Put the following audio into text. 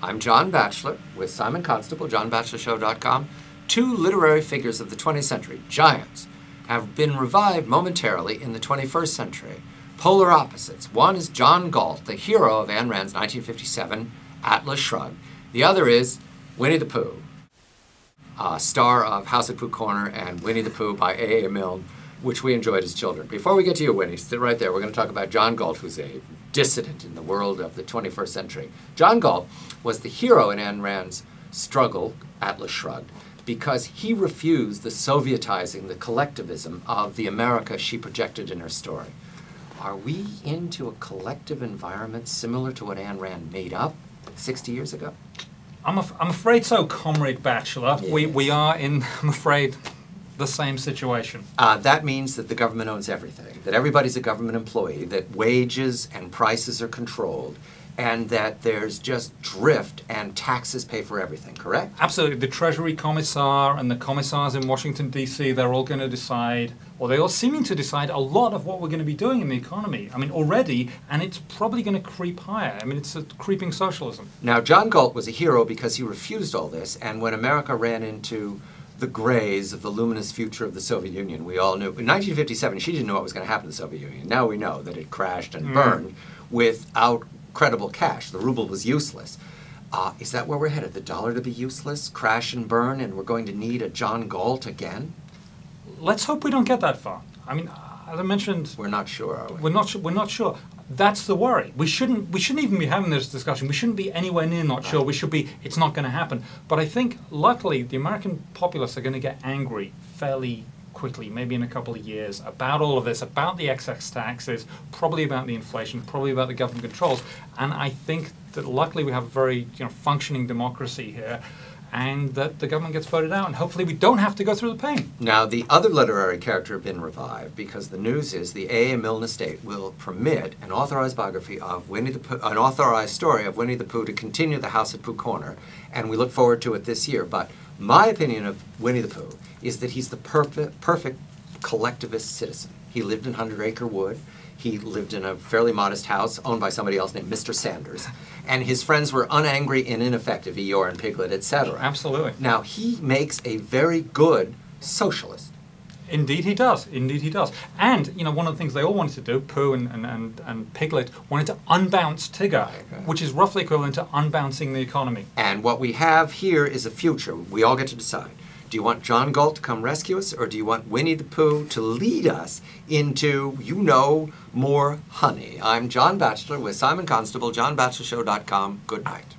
I'm John Batchelor with Simon Constable, JohnBatchelorShow.com. Two literary figures of the 20th century, giants, have been revived momentarily in the 21st century. Polar opposites. One is John Galt, the hero of Ayn Rand's 1957 Atlas Shrugged. The other is Winnie the Pooh, star of House at Pooh Corner and Winnie the Pooh by A.A. Milne, which we enjoyed as children. Before we get to you, Winnie, sit right there. We're going to talk about John Galt, who's a dissident in the world of the 21st century. John Galt was the hero in Ayn Rand's struggle, Atlas Shrugged, because he refused the Sovietizing, the collectivism of the America she projected in her story. Are we into a collective environment similar to what Ayn Rand made up 60 years ago? I'm afraid so, Comrade Batchelor. Yes. We are in, I'm afraid, the same situation. That means that the government owns everything, that everybody's a government employee, that wages and prices are controlled, and that there's just drift and taxes pay for everything, correct? Absolutely. The Treasury Commissar and the commissars in Washington, D.C., they're all going to decide, or they're all seeming to decide, a lot of what we're going to be doing in the economy. I mean, already, and it's probably going to creep higher. I mean, it's a creeping socialism. Now, John Galt was a hero because he refused all this, and when America ran into the grays of the luminous future of the Soviet Union, we all knew. In 1957, she didn't know what was going to happen to the Soviet Union. Now we know that it crashed and burned without credible cash. The ruble was useless. Is that where we're headed? The dollar to be useless, crash and burn, and we're going to need a John Galt again? Let's hope we don't get that far. I mean, as I mentioned, We're not sure, are we? we're not sure. That's the worry. We shouldn't even be having this discussion. We shouldn't be anywhere near not sure. We should be, it's not going to happen. But I think, luckily, the American populace are going to get angry fairly quickly, maybe in a couple of years, about all of this, about the excess taxes, probably about the inflation, probably about the government controls. And I think that luckily we have a very functioning democracy here, and that the government gets voted out, and hopefully we don't have to go through the pain. Now, the other literary character has been revived because the news is the A.A. Milne estate will permit an authorized biography of Winnie the Pooh, an authorized story of Winnie the Pooh to continue the House at Pooh Corner, and we look forward to it this year. But my opinion of Winnie the Pooh is that he's the perfect collectivist citizen. He lived in 100 Acre Wood. He lived in a fairly modest house owned by somebody else named Mr. Sanders. And his friends were unangry and ineffective, Eeyore and Piglet, etc. Absolutely. Now, he makes a very good socialist. Indeed he does. Indeed he does. And, one of the things they all wanted to do, Pooh and Piglet, wanted to unbounce Tigger, which is roughly equivalent to unbouncing the economy. And what we have here is a future. We all get to decide. Do you want John Galt to come rescue us, or do you want Winnie the Pooh to lead us into, more honey? I'm John Batchelor with Simon Constable, JohnBatchelorShow.com. Good night.